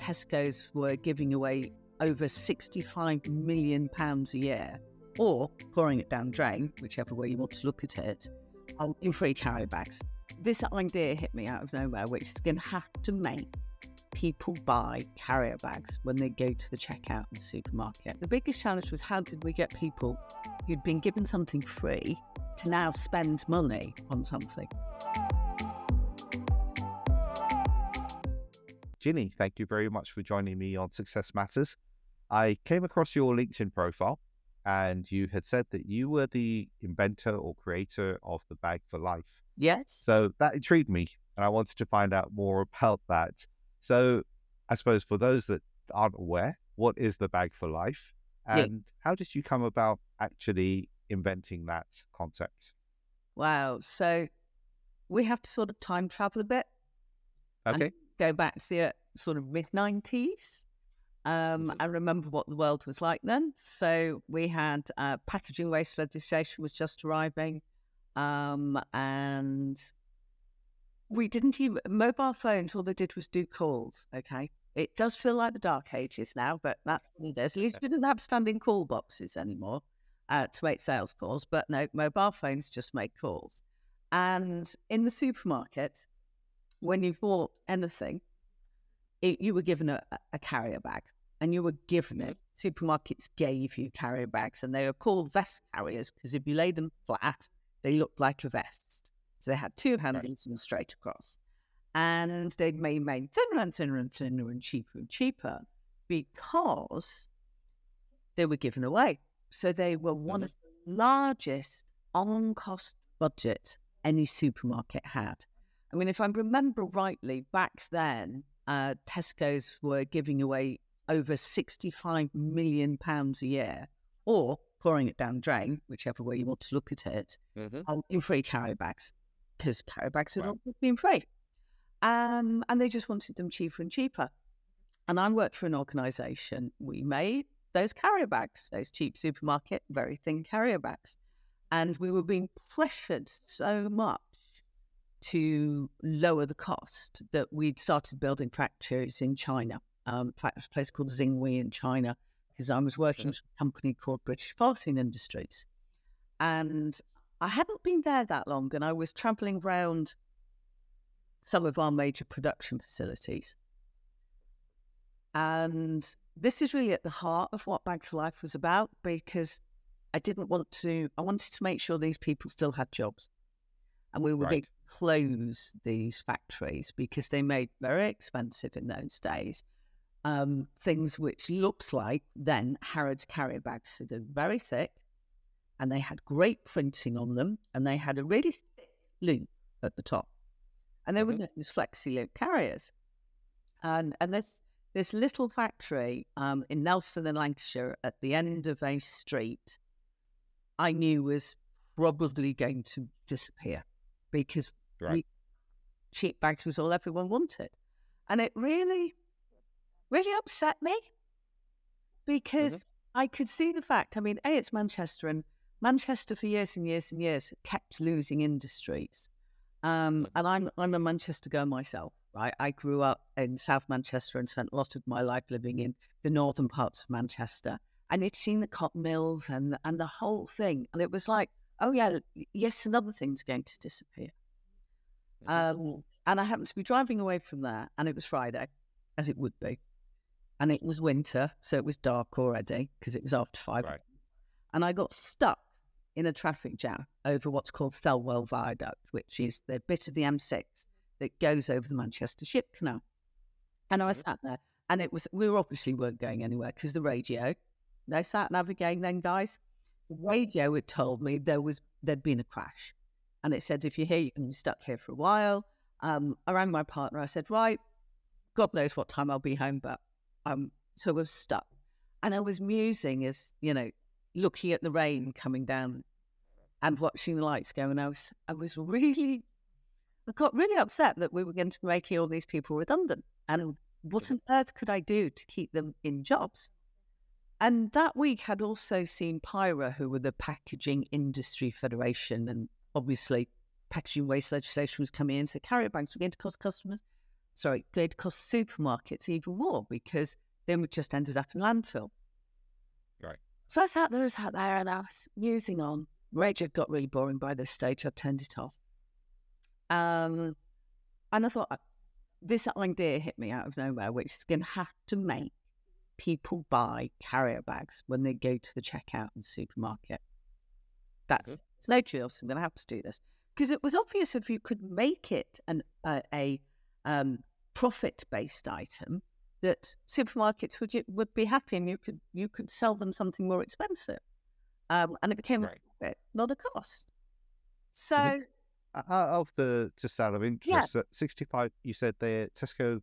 Tesco's were giving away over £65 million a year, or pouring it down the drain, whichever way you want to look at it, in free carry bags. This idea hit me out of nowhere, which is going to have to make people buy carrier bags when they go to the checkout in the supermarket. The biggest challenge was, how did we get people who'd been given something free to now spend money on something? Gini, thank you very much for joining me on Success Matters. I came across your LinkedIn profile, and you had said that you were the inventor or creator of the Bag for Life. Yes. So that intrigued me, and I wanted to find out more about that. So I suppose for those that aren't aware, what is the Bag for Life, and how did you come about actually inventing that concept? Wow. So we have to sort of time travel a bit. Okay. And go back to the sort of mid-90s. And remember what the world was like then. So we had packaging waste legislation was just arriving, and we didn't even, mobile phones, all they did was do calls, okay? It does feel like the dark ages now, but that's what it is. At least we didn't have standing call boxes anymore to make sales calls, but no, mobile phones just make calls. And in the supermarket, when you bought anything, you were given a carrier bag, and you were given it. Supermarkets gave you carrier bags, and they were called vest carriers because if you lay them flat, they looked like a vest. So they had two handles and straight across. And they'd made thinner and thinner and thinner and cheaper because they were given away. So they were one of the largest on-cost budgets any supermarket had. I mean, if I remember rightly, back then, Tesco's were giving away over £65 million a year, or pouring it down the drain, whichever way you want to look at it, in free carry bags, because carry bags had always been free. And they just wanted them cheaper and cheaper. And I worked for an organisation. We made those carrier bags, those cheap supermarket, very thin carrier bags. And we were being pressured so much to lower the cost that we'd started building factories in China. In fact, there's a place called Xinghui in China, because I was working with a company called British Polythene Industries. And I hadn't been there that long, and I was travelling around some of our major production facilities. And this is really at the heart of what Bag for Life was about, because I wanted to make sure these people still had jobs. And we were going to close these factories because they made very expensive in those days things which looked like then Harrods carrier bags. So they're very thick, and they had great printing on them, and they had a really thick loop at the top. And they were known as flexi loop carriers. And this little factory in Nelson in Lancashire at the end of a street, I knew was probably going to disappear, because cheap bags was all everyone wanted. And it really, really upset me, because I could see the fact, I mean, it's Manchester, and Manchester for years and years and years kept losing industries. And I'm a Manchester girl myself, right? I grew up in South Manchester and spent a lot of my life living in the northern parts of Manchester. And you'd seen the cotton mills and the whole thing. And it was like, oh yeah, yes, another thing's going to disappear. And I happened to be driving away from there, and it was Friday, as it would be. And it was winter, so it was dark already, because it was after 5. And I got stuck in a traffic jam over what's called Thelwell Viaduct, which is the bit of the M6 that goes over the Manchester Ship Canal. And I was sat there, and we obviously weren't going anywhere, because the radio, no sat nav again then, guys. The radio had told me there'd been a crash. And it said, if you're here, you can be stuck here for a while. I rang my partner. I said, right, God knows what time I'll be home, but so I was stuck. And I was musing as, looking at the rain coming down and watching the lights go. And I got really upset that we were going to be making all these people redundant. And what on earth could I do to keep them in jobs? And that week had also seen PIRA, who were the Packaging Industry Federation, and obviously packaging waste legislation was coming in, so carrier bags were going to cost customers they'd cost supermarkets even more because they would just ended up in landfill. Right. So I sat there and I was musing on. Radio got really boring by this stage. I turned it off. And I thought, this idea hit me out of nowhere, which is going to have to make people buy carrier bags when they go to the checkout in the supermarket. That's no choice. I'm going to have to do this. Because it was obvious if you could make it a profit-based item, that supermarkets would be happy and you could sell them something more expensive. And it became a profit, not a cost. So... Just out of interest, 65, you said there, Tesco,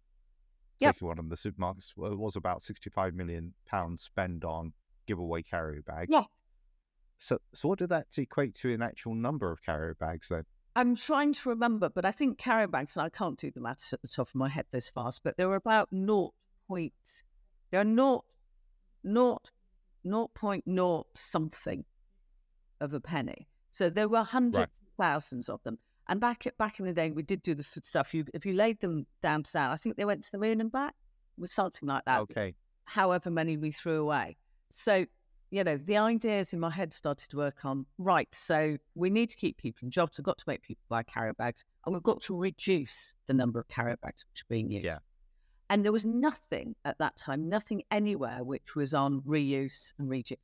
taking one of the supermarkets, was about £65 million spent on giveaway carrier bags. Yeah. So what did that equate to in actual number of carrier bags then? I'm trying to remember, but I think carrier bags, and I can't do the maths at the top of my head this fast, but there were about 0.0 something of a penny. So there were hundreds of thousands of them. And back in the day, we did do the stuff. If you laid them down south, I think they went to the moon and back. It was something like that. Okay. However many we threw away. So, the ideas in my head started to work on, so we need to keep people in jobs. We've got to make people buy carrier bags. And we've got to reduce the number of carrier bags which are being used. Yeah. And there was nothing at that time, nothing anywhere which was on reuse and reduce.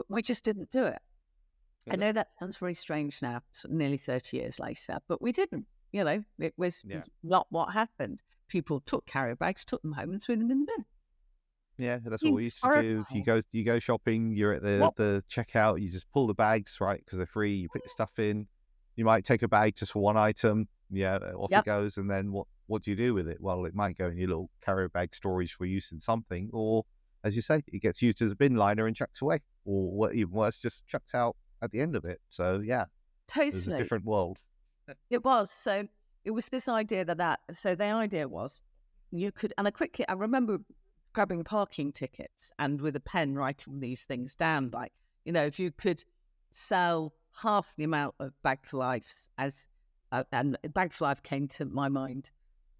We just didn't do it. I know that sounds very strange now, nearly 30 years later, but we didn't. It was not what happened. People took carrier bags, took them home and threw them in the bin. Yeah, that's what we used to do. You go shopping, you're at the checkout, you just pull the bags, right, because they're free, you put your stuff in. You might take a bag just for one item, off it goes, and then what do you do with it? Well, it might go in your little carrier bag storage for use in something, or, as you say, it gets used as a bin liner and chucked away, or even worse, just chucked out at the end of it. So totally, it was a different world. It was. So it was this idea so the idea was you could, and I remember grabbing parking tickets and with a pen writing these things down, like, if you could sell half the amount of Bag for Life and Bag for Life came to my mind,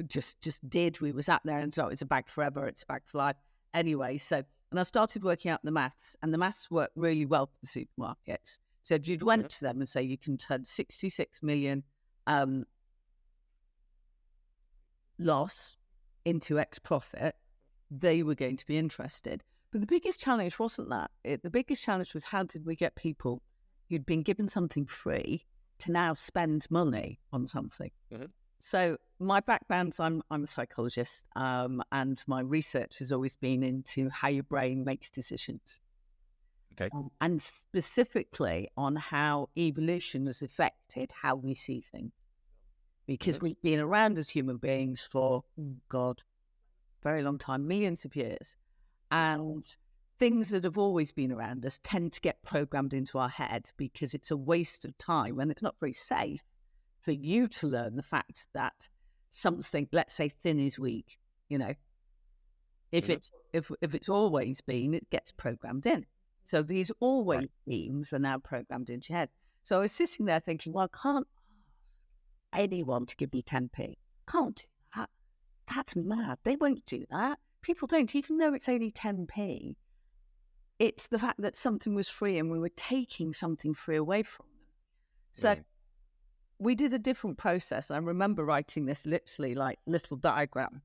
just did. We was out there and so it's a bag forever, it's a bag for life. Anyway, and I started working out the maths, and the maths worked really well for the supermarkets. So if you'd went to them and say you can turn 66 million loss into X profit, they were going to be interested. But the biggest challenge wasn't that. The biggest challenge was, how did we get people who'd been given something free to now spend money on something? So my background's, I'm a psychologist, and my research has always been into how your brain makes decisions. Okay. And specifically on how evolution has affected how we see things. Because we've been around as human beings for, very long time, millions of years. And things that have always been around us tend to get programmed into our head because it's a waste of time and it's not very safe for you to learn the fact that something, let's say thin is weak, if it's always been, it gets programmed in. So these always beams are now programmed into your head. So I was sitting there thinking, well, I can't ask anyone to give me 10p. Can't do that. That's mad. They won't do that. People don't, even though it's only 10p. It's the fact that something was free and we were taking something free away from them. So we did a different process. I remember writing this literally like little diagram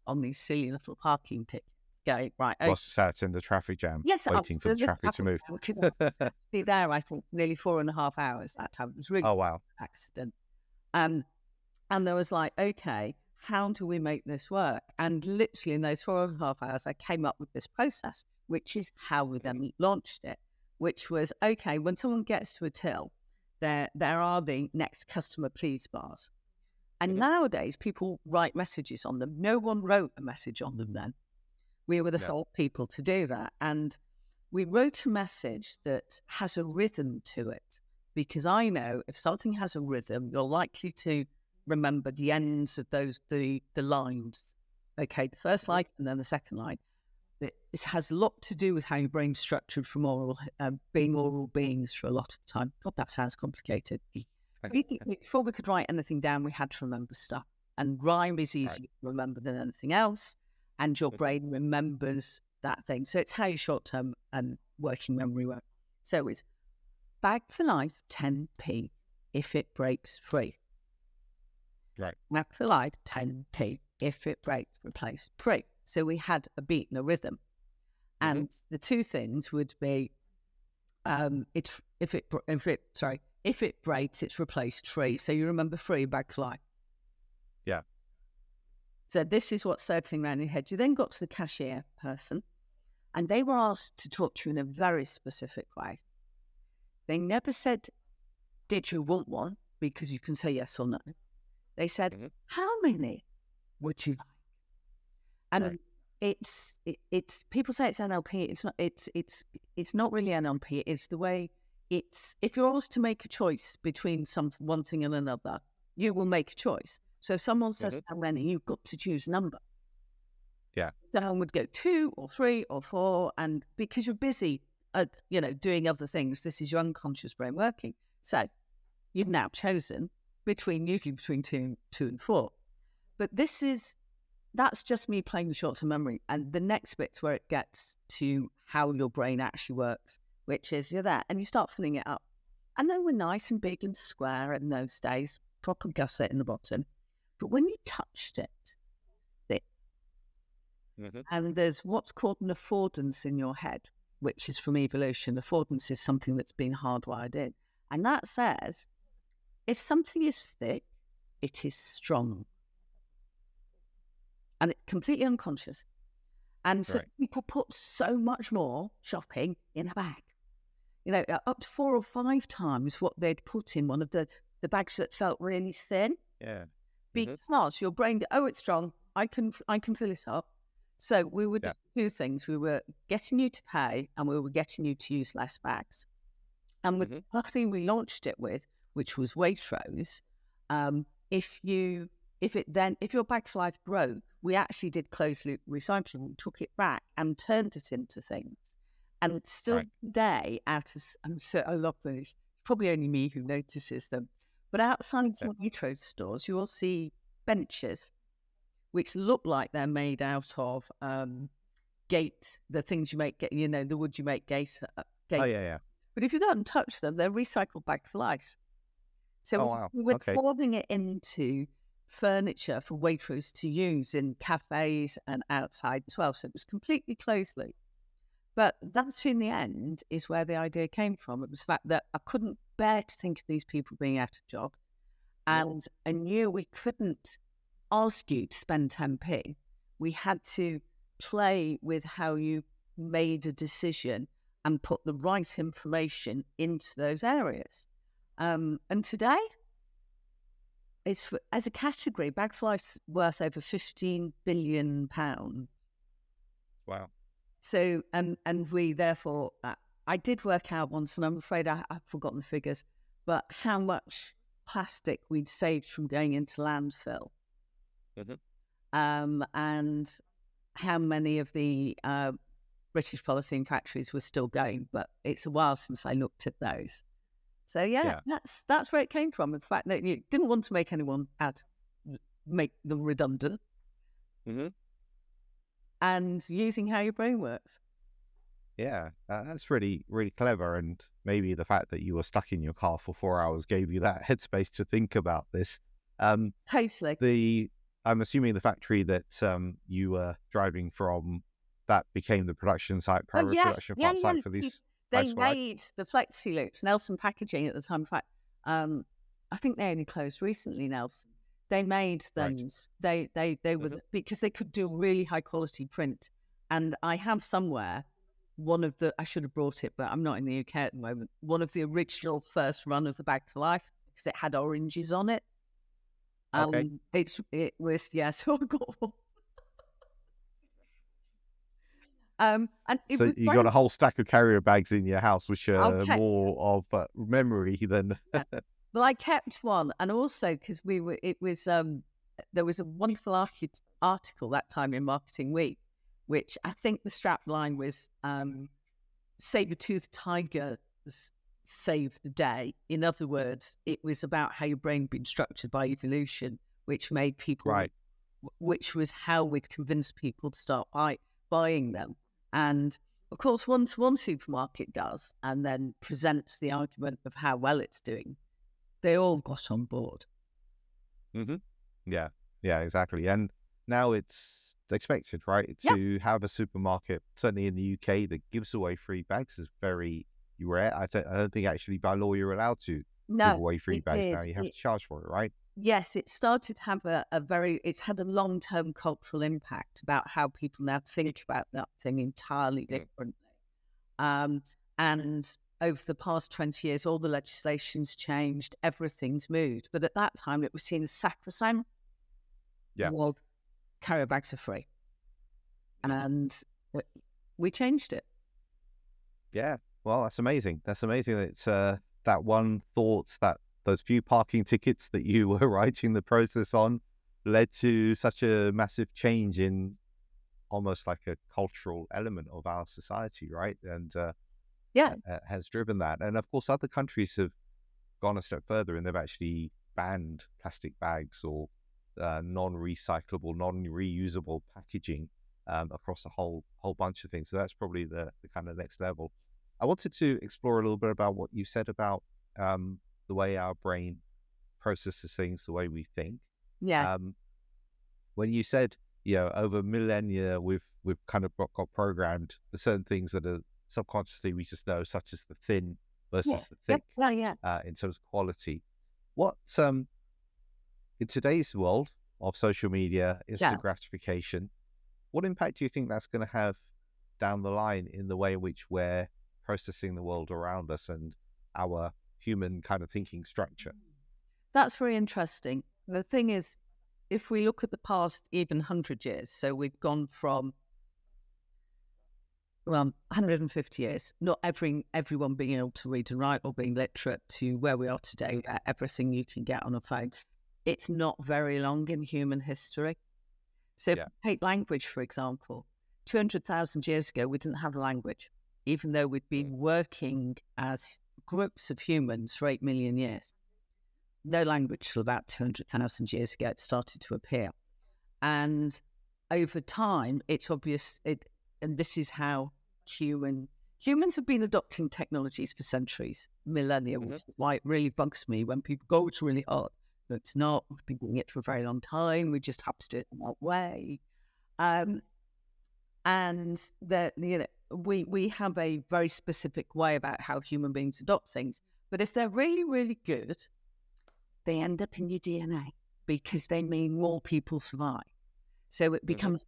on these silly little parking tickets. Going, right. Whilst sat in the traffic jam, waiting for the traffic to move. Be there, I think, nearly 4.5 hours that time. It was really accident. And there was like, okay, how do we make this work? And literally in those 4.5 hours, I came up with this process, which is how we then launched it, which was, okay, when someone gets to a till, there are the next customer please bars. And nowadays, people write messages on them. No one wrote a message on them then. We were the first people to do that. And we wrote a message that has a rhythm to it, because I know if something has a rhythm, you're likely to remember the ends of the lines. Okay, the first line and then the second line. This has a lot to do with how your brain's structured from being oral beings for a lot of time. God, that sounds complicated. Before we could write anything down, we had to remember stuff. And rhyme is easier to remember than anything else. And your brain remembers that thing. So it's how your short-term and working memory work. So it's bag for life, 10p if it breaks free. Right. Bag for life, 10p if it breaks, replace free. So we had a beat and a rhythm. And the two things would be, if it breaks, it's replaced free. So you remember free, bag for life. Yeah. So this is what's circling around in your head. You then got to the cashier person, and they were asked to talk to you in a very specific way. They never said, did you want one? Because you can say yes or no. They said, how many would you like? And it's people say it's NLP. It's not. It's not really NLP. It's the way. It's if you're asked to make a choice between one thing and another, you will make a choice. So if someone says how many, you've got to choose a number. Yeah. Someone would go 2 or 3 or 4, and because you're busy, doing other things, this is your unconscious brain working. So you've now chosen usually between 2 and 4. But that's just me playing the short-term memory. And the next bit's where it gets to how your brain actually works, which is you're there and you start filling it up. And they were nice and big and square in those days, proper gusset in the bottom. But when you touched it, thick. And there's what's called an affordance in your head, which is from evolution. Affordance is something that's been hardwired in. And that says, if something is thick, it is strong. And it's completely unconscious. And so people put so much more shopping in a bag. Up to 4 or 5 times what they'd put in one of the bags that felt really thin. Yeah. Because your brain, it's strong. I can fill it up. So we would do 2 things. We were getting you to pay, and we were getting you to use less bags. And with the platform we launched it with, which was Waitrose, if your bag for life broke, we actually did closed loop recycling. We took it back and turned it into things. And still today, I love these. Probably only me who notices them. But outside some Waitrose stores, you will see benches, which look like they're made out of the things you make, the wood you make gate. Oh, yeah. But if you go and touch them, they're recycled bag for life. So we were pouring it into furniture for Waitrose to use in cafes and outside as well. So it was completely closed loop. But that's in the end is where the idea came from. It was the fact that I couldn't bear to think of these people being out of jobs. And I knew we couldn't ask you to spend 10p. We had to play with how you made a decision and put the right information into those areas. And today, as a category, bag for life's worth over £15 billion. Wow. So, and we therefore, I did work out once, and I'm afraid I've forgotten the figures, but how much plastic we'd saved from going into landfill. And how many of the British polythene factories were still going, but it's a while since I looked at those. So that's where it came from. The fact that you didn't want to make anyone make them redundant. And using how your brain works. Yeah, that's really, really clever. And maybe the fact that you were stuck in your car for 4 hours gave you that headspace to think about this. Totally. I'm assuming the factory that you were driving from, that became the production site, primary production site for these. They made the flexi loops, Nelson Packaging at the time. In fact, I think they only closed recently, Nelson. They made those. They were because they could do really high quality print. And I have somewhere I should have brought it, but I'm not in the UK at the moment. One of the original first run of the Bag for Life, because it had oranges on it. It was so I got one. And so you got a whole stack of carrier bags in your house, which are more of memory than. Well, I kept one, and also because there was a wonderful article that time in Marketing Week, which I think the strap line was "Saber-toothed tigers save the day." In other words, it was about how your brain had been structured by evolution which made people, Right. which was how we'd convince people to start buying them. And of course, once one supermarket does and then presents the argument of how well it's doing, they all got on board. Hmm. Yeah. Yeah, exactly. And now it's expected, right, Yeah. to have a supermarket, certainly in the UK, that gives away free bags is very rare. I don't think actually by law you're allowed to give No, away free it bags now. did. You have to charge for it, right? Yes, it started to have it's had a long-term cultural impact about how people now think about that thing entirely Mm. differently. And over the past 20 years, all the legislation's changed, everything's moved. But at that time, it was seen as sacrosanct. Yeah. Well, carrier bags are free. And we changed it. Yeah. Well, that's amazing. That's amazing. It's that one thought, that those few parking tickets that you were writing the process on led to such a massive change in almost like a cultural element of our society, right? And Yeah. has driven that. And of course, other countries have gone a step further and they've actually banned plastic bags or non-recyclable, non-reusable packaging across a whole bunch of things. So that's probably the kind of next level. I wanted to explore a little bit about what you said about the way our brain processes things, the way we think. Yeah. When you said, over millennia, we've kind of got programmed the certain things that are subconsciously we just know, such as the thin versus Yes. the thick, Yeah. in terms of quality. What in today's world of social media, instant gratification, what impact do you think that's going to have down the line in the way in which we're processing the world around us and our human kind of thinking structure? That's very interesting. The thing is, if we look at the past even 100 years, so we've gone from 150 years, not everyone being able to read and write or being literate, to where we are today, everything you can get on a phone. It's not very long in human history. So take language, for example. 200,000 years ago, we didn't have a language, even though we'd been working as groups of humans for 8 million years. No language till about 200,000 years ago, it started to appear. And over time, it's obvious, and this is how humans have been adopting technologies for centuries, millennia, which is why it really bugs me when people go, it's really hard. But it's not. We've been doing it for a very long time. We just have to do it the right way. And that, we have a very specific way about how human beings adopt things. But if they're really, really good, they end up in your DNA because they mean more people survive. So it becomes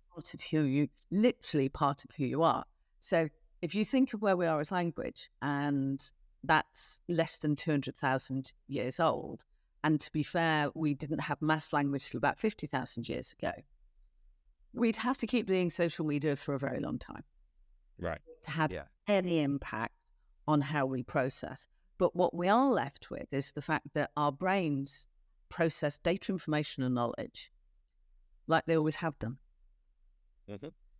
literally part of who you are. So if you think of where we are as language, and that's less than 200,000 years old, and to be fair, we didn't have mass language till about 50,000 years ago, we'd have to keep doing social media for a very long time. Right. To have any impact on how we process. But what we are left with is the fact that our brains process data, information, and knowledge like they always have done.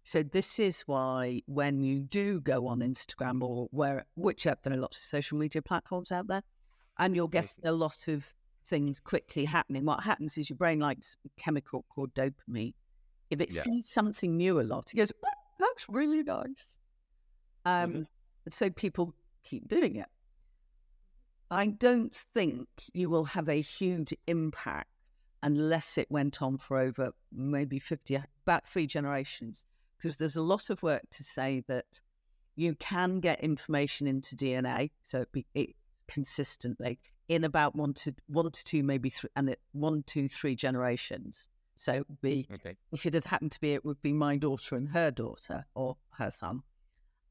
So this is why when you do go on Instagram or whichever, there are lots of social media platforms out there, and you're getting a lot of things quickly happening. What happens is your brain likes a chemical called dopamine. If it sees something new a lot, it goes, oh, that's really nice. So people keep doing it. I don't think you will have a huge impact unless it went on for over maybe about 3 generations, because there's a lot of work to say that you can get information into DNA, so it consistently in about 1 to 2, maybe 3, and 1, 2, 3 generations. So it would be, if it had happened to be, it would be my daughter and her daughter or her son.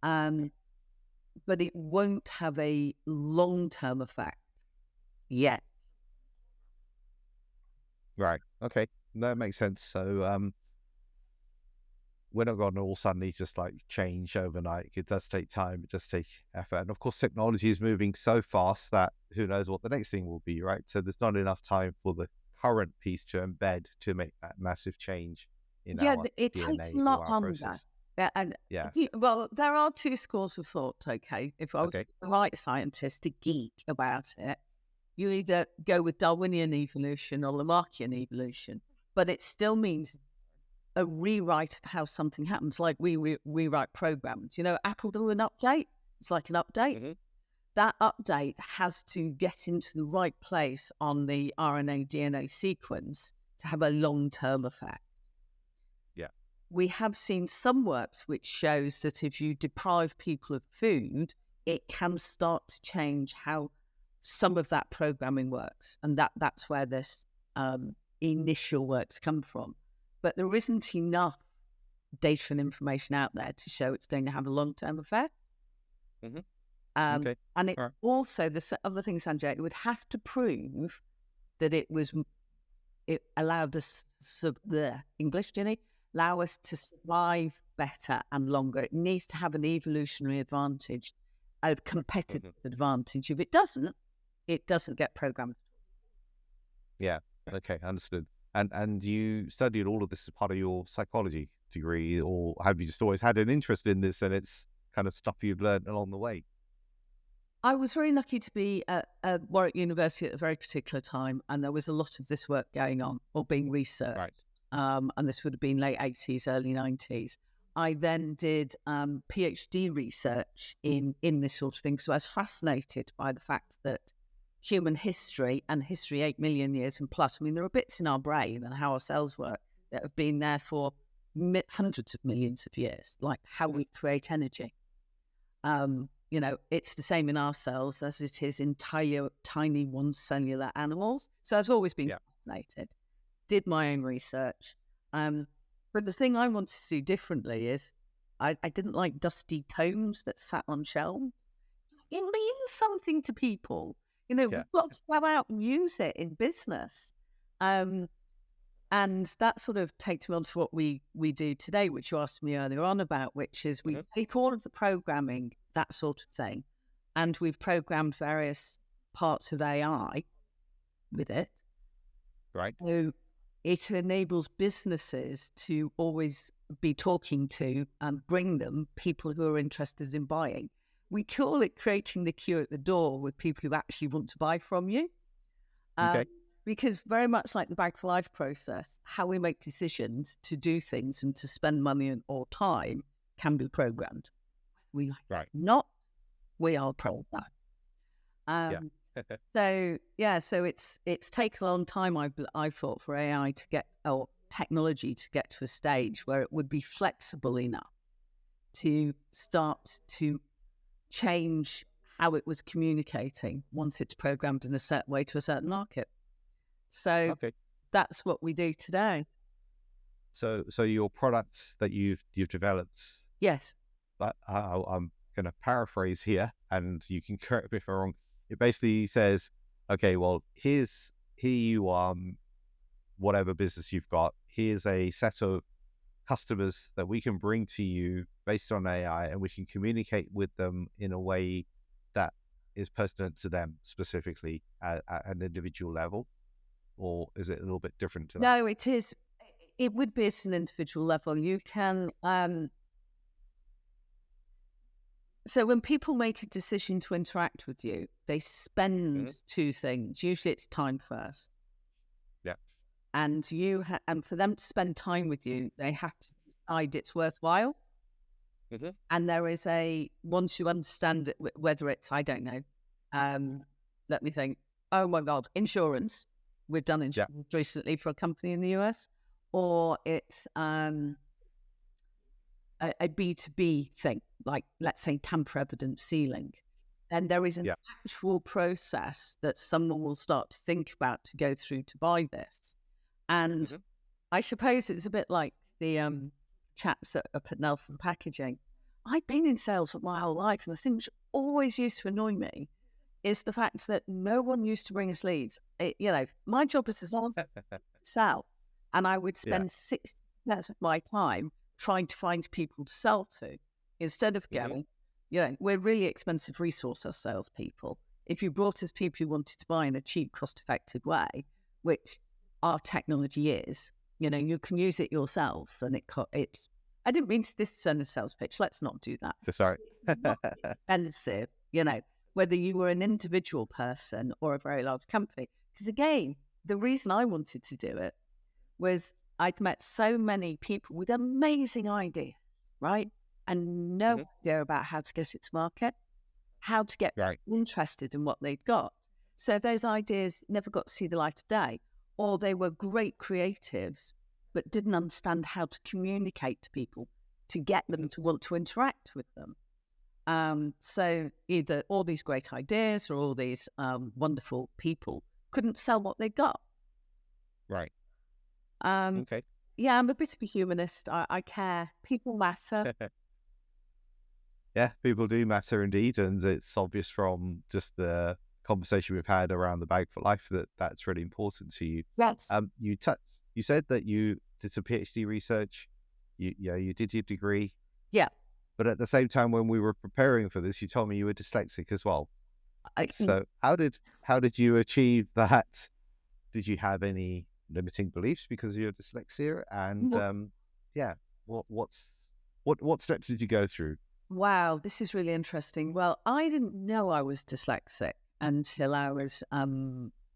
But it won't have a long-term effect yet. Right. Okay. That makes sense. So we're not going to all suddenly just like change overnight. It does take time. It does take effort. And of course, technology is moving so fast that who knows what the next thing will be, right? So there's not enough time for the current piece to embed to make that massive change in our it DNA takes a lot or our longer. process. Well, there are 2 schools of thought, okay? If I was the right scientist to geek about it, You either go with Darwinian evolution or Lamarckian evolution, but it still means a rewrite of how something happens, like we rewrite programs. Apple do an update. It's like an update. Mm-hmm. That update has to get into the right place on the RNA DNA sequence to have a long-term effect. Yeah. We have seen some works which shows that if you deprive people of food, it can start to change how some of that programming works. And that's where this initial works come from. But there isn't enough data and information out there to show it's going to have a long-term effect. Mm-hmm. Okay. And it also, the other thing, Sanjay, it would have to prove that it allowed us, English, Ginny, allow us to survive better and longer. It needs to have an evolutionary advantage, a competitive advantage. If it doesn't get programmed. Yeah. Okay. Understood. And you studied all of this as part of your psychology degree, or have you just always had an interest in this and it's kind of stuff you've learned along the way? I was very lucky to be at Warwick University at a very particular time, and there was a lot of this work going on or being researched. Right. And this would have been late 80s, early 90s. I then did PhD research in this sort of thing. So I was fascinated by the fact that human history and history 8 million years and plus, there are bits in our brain and how our cells work that have been there for hundreds of millions of years, like how we create energy. It's the same in our cells as it is in tiny one-cellular animals. So I've always been fascinated. Did my own research. But the thing I wanted to do differently is I didn't like dusty tomes that sat on shelves. It means something to people. We've got to go out and use it in business. And that sort of takes me on to what we do today, which you asked me earlier on about, which is we take all of the programming, that sort of thing, and we've programmed various parts of AI with it. Right. So it enables businesses to always be talking to and bring them people who are interested in buying. We call it creating the queue at the door with people who actually want to buy from you. Because very much like the Bag for Life process, how we make decisions to do things and to spend money or time can be programmed. We not, we are programmed. So it's taken a long time, I thought, for AI to get, or technology to get to a stage where it would be flexible enough to start to change how it was communicating once it's programmed in a certain way to a certain market. So that's what we do today. So your products that you've developed. Yes. But I'm going to paraphrase here, and you can correct me if I'm wrong. It basically says, okay, well, here you are, whatever business you've got. Here's a set of customers that we can bring to you based on AI, and we can communicate with them in a way that is pertinent to them specifically at an individual level. Or is it a little bit different to that? No, it is. It would be at an individual level. You can. So when people make a decision to interact with you, they spend two things. Usually it's time first. Yeah. And and for them to spend time with you, they have to decide it's worthwhile. And there is once you understand it, whether it's, I don't know, let me think. Oh my God, insurance. We've done insurance recently for a company in the US, or it's a B2B thing, like let's say tamper evidence sealing. Then there is an actual process that someone will start to think about to go through to buy this. And I suppose it's a bit like the chaps up at Nelson Packaging. I've been in sales for my whole life, and the thing which always used to annoy me is the fact that no one used to bring us leads. My job is to sell, and I would spend 60% of my time trying to find people to sell to, instead of going, we're really expensive resource as salespeople. If you brought us people who wanted to buy in a cheap, cost-effective way, which our technology is, you can use it yourselves, and it's. I didn't mean this to send a sales pitch. Let's not do that. Sorry. It's not expensive, whether you were an individual person or a very large company. Because again, the reason I wanted to do it was I'd met so many people with amazing ideas, right? And no idea about how to get it to market, how to get interested in what they'd got. So those ideas never got to see the light of day, or they were great creatives, but didn't understand how to communicate to people to get them to want to interact with them. So either all these great ideas or all these wonderful people couldn't sell what they got. Right. Okay. Yeah, I'm a bit of a humanist. I care. People matter. Yeah, people do matter indeed. And it's obvious from just the conversation we've had around the Bag for Life that that's really important to you. Yes. You said that you did some PhD research. You did your degree. Yeah. But at the same time, when we were preparing for this, you told me you were dyslexic as well. So how did you achieve that? Did you have any limiting beliefs because of your dyslexia? And what steps did you go through? Wow, this is really interesting. Well, I didn't know I was dyslexic until I was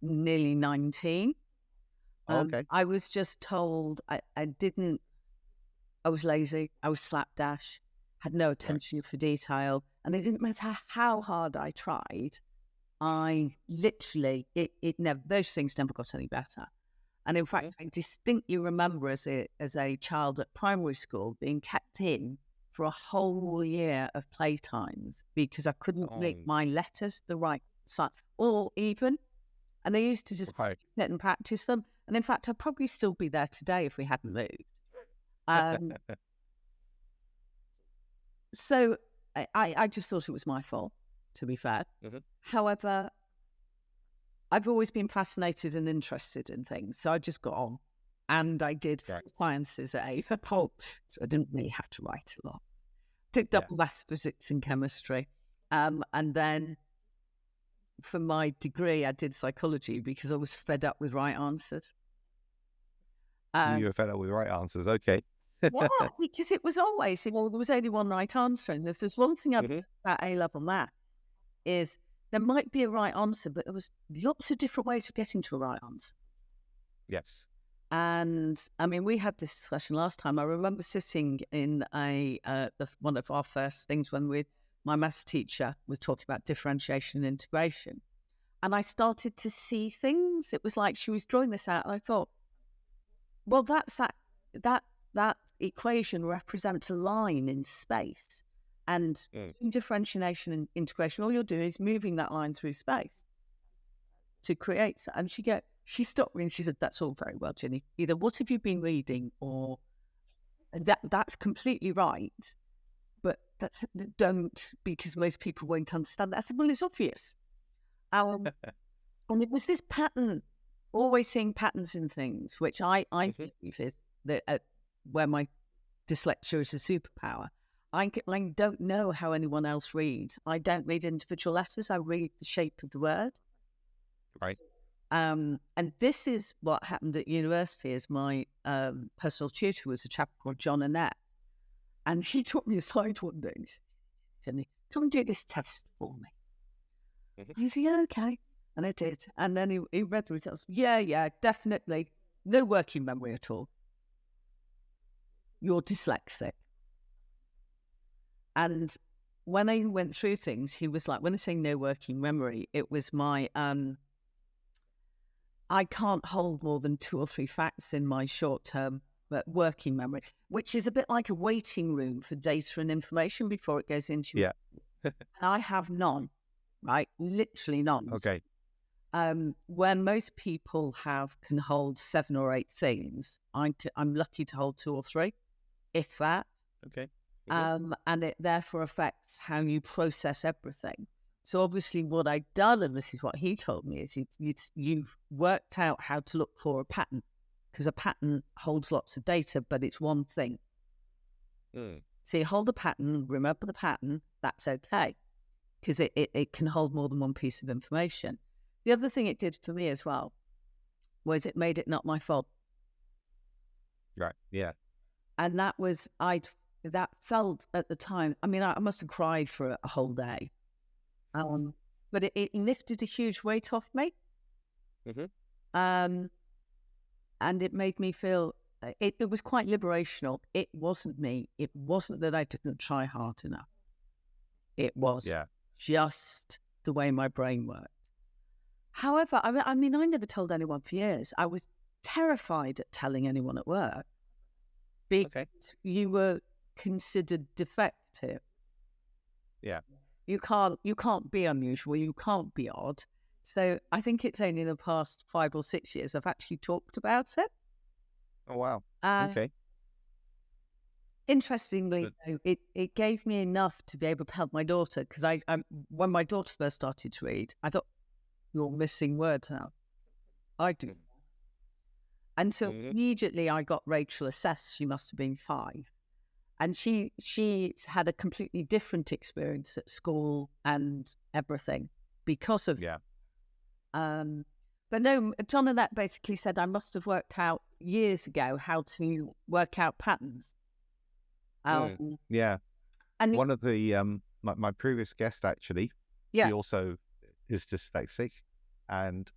nearly 19. Okay. I was just told I was lazy, I was slapdash, had no attention for detail, and it didn't matter how hard I tried. I literally, it never, those things never got any better. And in fact, I distinctly remember as a child at primary school being kept in for a whole year of playtimes because I couldn't make my letters the right size or even. And they used to just sit and practice them. And in fact, I'd probably still be there today if we hadn't moved. So I just thought it was my fault, to be fair. However, I've always been fascinated and interested in things. So I just got on. And I did sciences at A level, so I didn't really have to write a lot. Picked up maths, physics and chemistry. And then for my degree, I did psychology because I was fed up with right answers. You were fed up with right answers, okay. Yeah, because it was always, there was only one right answer. And if there's one thing about A-level maths is there might be a right answer, but there was lots of different ways of getting to a right answer. Yes. And I mean, we had this discussion last time. I remember sitting in one of our first things when my maths teacher was talking about differentiation and integration. And I started to see things. It was like she was drawing this out. And I thought, well, that equation represents a line in space. And in differentiation and integration, all you're doing is moving that line through space to create. And she stopped me and she said, that's all very well, Ginny. Either what have you been reading or that's completely right. But don't, because most people won't understand that. I said, well, it's obvious. And it was this pattern, always seeing patterns in things, which I believe is where my dyslexia is a superpower. I don't know how anyone else reads. I don't read individual letters. I read the shape of the word. Right. And this is what happened at university. As my personal tutor was a chap called John Annette, and he took me aside one day and said, "Come and do this test for me." I said, "Yeah, okay," and I did. And then he read the results. Yeah, definitely no working memory at all. You're dyslexic. And when I went through things, he was like, when I say no working memory, it was my, I can't hold more than 2 or 3 facts in my short-term working memory, which is a bit like a waiting room for data and information before it goes into Yeah. And I have none, right? Literally none. Okay. When most people can hold 7 or 8 things, I'm lucky to hold 2 or 3, if that. Okay. And it therefore affects how you process everything. So obviously what I'd done, and this is what he told me, is you've worked out how to look for a pattern, because a pattern holds lots of data, but it's one thing. So you hold the pattern, remember the pattern, that's okay, because it can hold more than one piece of information. The other thing it did for me as well was it made it not my fault. Right, yeah. And that felt at the time, I mean, I must have cried for a whole day. but it lifted a huge weight off me. And it made me feel, it was quite liberational. It wasn't me. It wasn't that I didn't try hard enough. It was just the way my brain worked. However, I mean, I never told anyone for years. I was terrified at telling anyone at work because you were considered defective. Yeah. You can't be unusual. You can't be odd. So I think it's only in the past 5 or 6 years I've actually talked about it. Oh, wow. Interestingly, though, it gave me enough to be able to help my daughter, because I when my daughter first started to read, I thought, you're missing words out. I do. And so immediately I got Rachel assessed. She must have been 5. And she had a completely different experience at school and everything because of that. But no, John Annette basically said I must have worked out years ago how to work out patterns. And one of the my previous guest actually, she also is dyslexic, and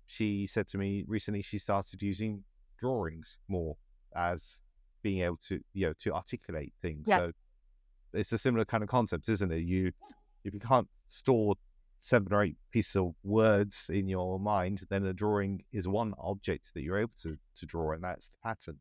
she said to me recently she started using drawings more as being able to to articulate things. So it's a similar kind of concept, isn't it? If you can't store 7 or 8 pieces of words in your mind, then a drawing is one object that you're able to draw, and that's the pattern.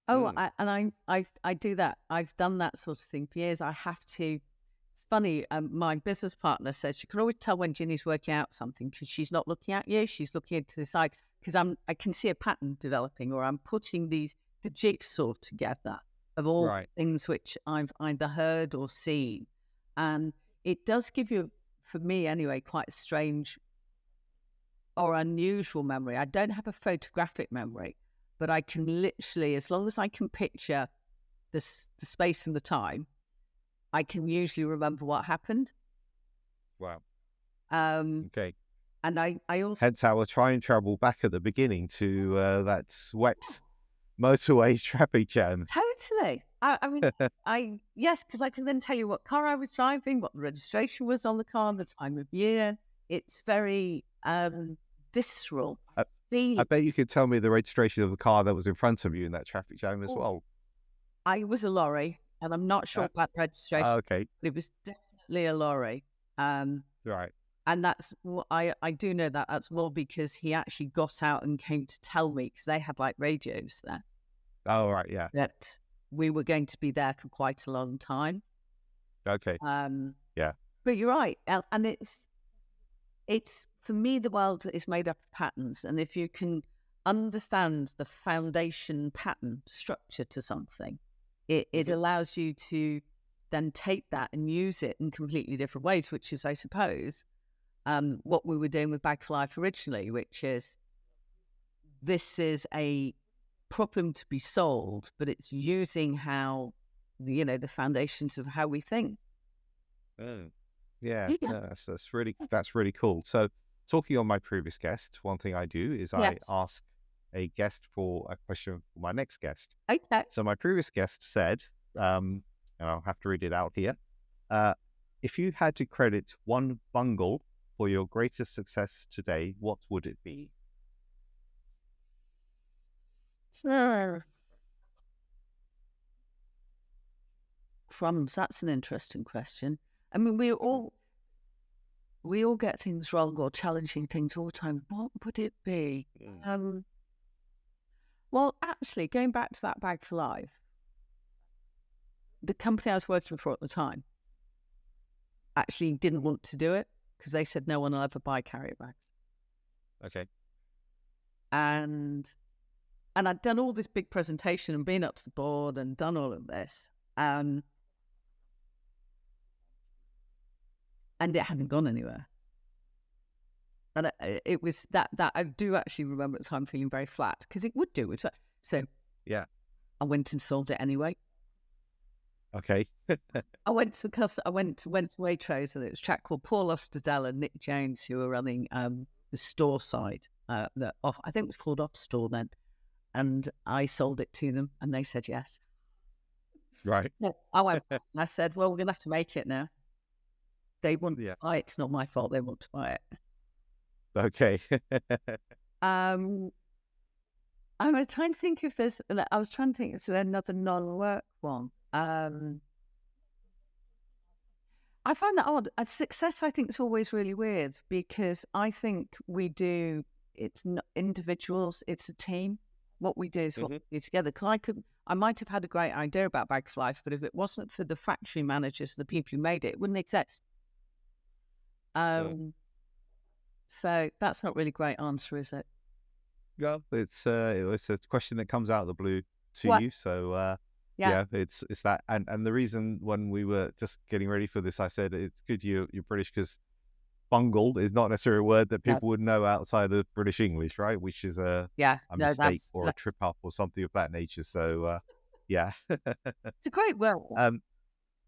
I do that. I've done that sort of thing for years. I have to. It's funny. My business partner says you can always tell when Ginny's working out something because she's not looking at you. She's looking to the side, because I can see a pattern developing, or I'm putting the jigsaw together of all things which I've either heard or seen, and it does give you, for me anyway, quite a strange or unusual memory. I don't have a photographic memory, but I can literally, as long as I can picture the space and the time, I can usually remember what happened. Wow. Okay. And I also... Hence our time travel back at the beginning to that wet motorway traffic jam. Totally. I mean, yes, because I can then tell you what car I was driving, what the registration was on the car, the time of year. It's very visceral. I bet you could tell me the registration of the car that was in front of you in that traffic jam as well. I was a lorry, and I'm not sure about the registration. Okay. But it was definitely a lorry. Right. And that's, I do know that that's more because he actually got out and came to tell me, because they had like radios there. Oh, right, yeah. That we were going to be there for quite a long time. Okay. Yeah. But you're right. And it's for me, the world is made up of patterns. And if you can understand the foundation pattern structure to something, it allows you to then take that and use it in completely different ways, which is, I suppose, what we were doing with Bag for Life originally, which is, this is a problem to be solved, but it's using how, the foundations of how we think. Yeah, no, that's really cool. So, talking on my previous guest, one thing I do is I ask a guest for a question for my next guest. Okay. So my previous guest said, and I'll have to read it out here, if you had to credit one bungle for your greatest success today, what would it be? Crumbs, that's an interesting question. I mean, we all get things wrong or challenging things all the time. What would it be? Well, actually, going back to that Bag for Life, the company I was working for at the time actually didn't want to do it because they said no one will ever buy carrier bags. Okay. And I'd done all this big presentation and been up to the board and done all of this. And it hadn't gone anywhere. And it was that I do actually remember at the time feeling very flat, because it would do it. So yeah, I went and sold it anyway. Okay. I went to Waitrose, and it was a chap called Paul Ostadell and Nick Jones who were running the store side. I think it was called Off Store then. And I sold it to them, and they said yes. Right. No, I went back and I said, well, we're going to have to make it now. they want to buy it. It's not my fault they want to buy it. Okay. I'm trying to think if there's. I was trying to think if there's another non-work one. I find that odd. Success, I think, is always really weird because I think it's not individuals, it's a team. What we do is what we do together. Because I might have had a great idea about Bag for Life, but if it wasn't for the factory managers, the people who made it, it wouldn't exist. So that's not really a great answer, is it? Well, it's a question that comes out of the blue to you. So yeah, it's that. And the reason when we were just getting ready for this, I said it's good you're British because bungled is not necessarily a word that people would know outside of British English, right? Which is a mistake or a trip up or something of that nature. So yeah. It's a great word.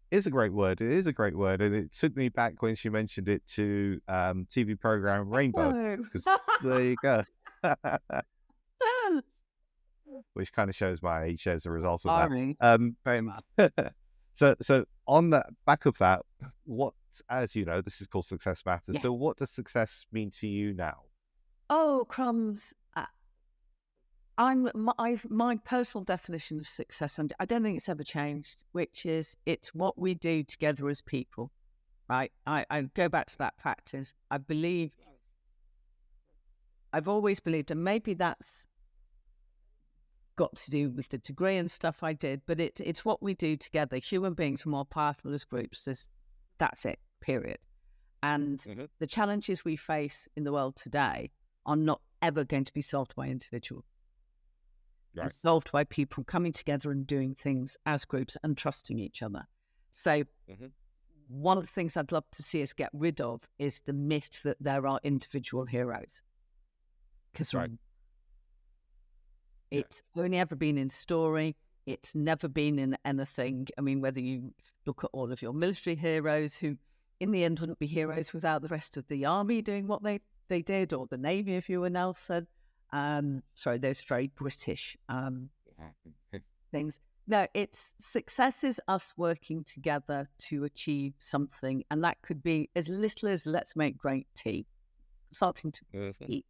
It's a great word. It is a great word. And it took me back when she mentioned it to TV program Rainbow. Because there you go. Which kind of shows my age as a result of that. Very much. So on the back of that, what, as you know, this is called Success Matters. So what does success mean to you now? Oh, crumbs. My personal definition of success, and I don't think it's ever changed, which is it's what we do together as people, right? I go back to that practice. I've always believed, and maybe that's got to do with the degree and stuff I did, but it's what we do together. Human beings are more powerful as groups. That's it, period. And the challenges we face in the world today are not ever going to be solved by individuals. Right. They're solved by people coming together and doing things as groups and trusting each other. So one of the things I'd love to see us get rid of is the myth that there are individual heroes. Because it's only ever been in story. It's never been in anything. I mean, whether you look at all of your military heroes who in the end wouldn't be heroes without the rest of the army doing what they did, or the Navy if you were Nelson. Sorry, those very British things. No, it's success is us working together to achieve something. And that could be as little as let's make great tea, something to eat.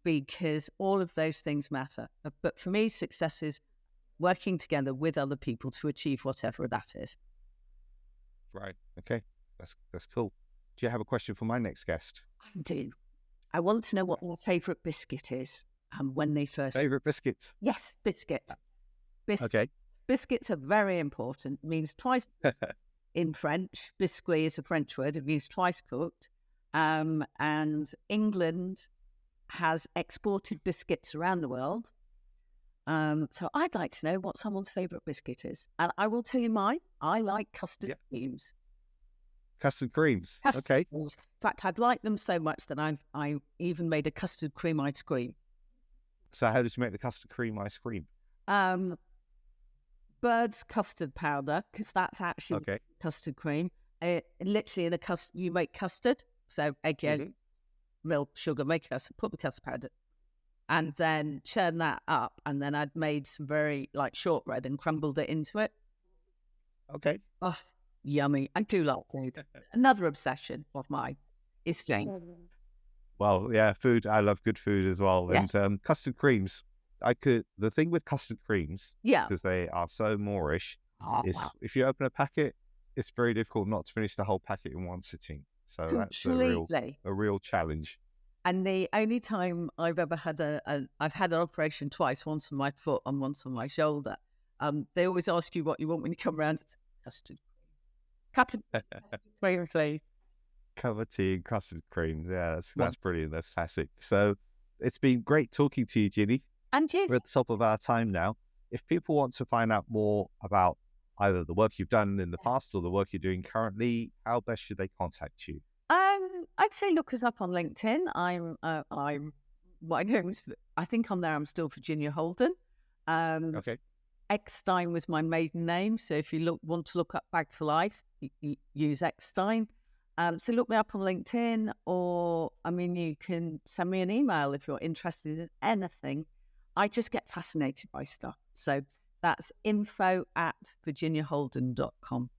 Because all of those things matter. But for me, success is working together with other people to achieve whatever that is. Right. Okay. That's cool. Do you have a question for my next guest? I do. I want to know what their favourite biscuit is and when they first... Favourite biscuit? Yes, biscuit. Okay. Biscuits are very important. It means twice in French. Biscuit is a French word. It means twice cooked. And England has exported biscuits around the world. So I'd like to know what someone's favourite biscuit is. And I will tell you mine. I like custard creams. Custard creams. Okay. Creams. In fact, I've liked them so much that I even made a custard cream ice cream. So how did you make the custard cream ice cream? Bird's custard powder, because that's actually custard cream. Literally you make custard. So egg yolk, milk, sugar, make custard, put the custard powder, and then churn that up. And then I'd made some very shortbread and crumbled it into it. Okay. Oh, yummy. I do love food. Another obsession of mine is food. Well, yeah, food. I love good food as well. Yes. And custard creams. The thing with custard creams, because they are so Moorish, is if you open a packet, it's very difficult not to finish the whole packet in one sitting. So that's a real challenge. And the only time I've ever had I've had an operation twice, once on my foot and once on my shoulder. They always ask you what you want when you come around. Custard. Cup of cream, please. Cup of tea and custard creams. Yeah, that's brilliant. That's classic. So it's been great talking to you, Gini. And you. We're at the top of our time now. If people want to find out more about either the work you've done in the past or the work you're doing currently, how best should they contact you? I'd say look us up on LinkedIn. I'm my name is, I think on there I'm still Gini Holden. Okay. Eckstein was my maiden name, so if you want to look up Bag for Life, you use Eckstein. So look me up on LinkedIn, or you can send me an email if you're interested in anything. I just get fascinated by stuff. So that's info@virginiaholden.com.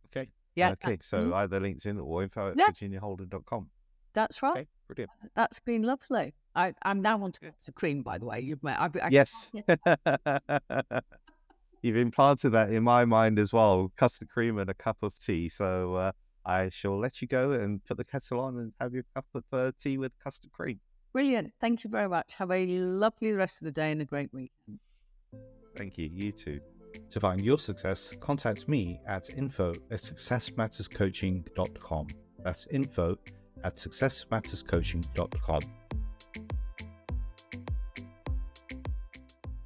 Okay. Yeah. Okay, so either LinkedIn or Yeah. info@virginiaholden.com. That's right. Okay, brilliant. That's been lovely. I'm now on to custard cream, by the way. You've met. Yes. You've implanted that in my mind as well. Custard cream and a cup of tea. So I shall let you go and put the kettle on and have your cup of tea with custard cream. Brilliant. Thank you very much. Have a lovely rest of the day and a great weekend. Thank you. You too. To find your success, contact me at info@successmatterscoaching.com. That's info@successmatterscoaching.com.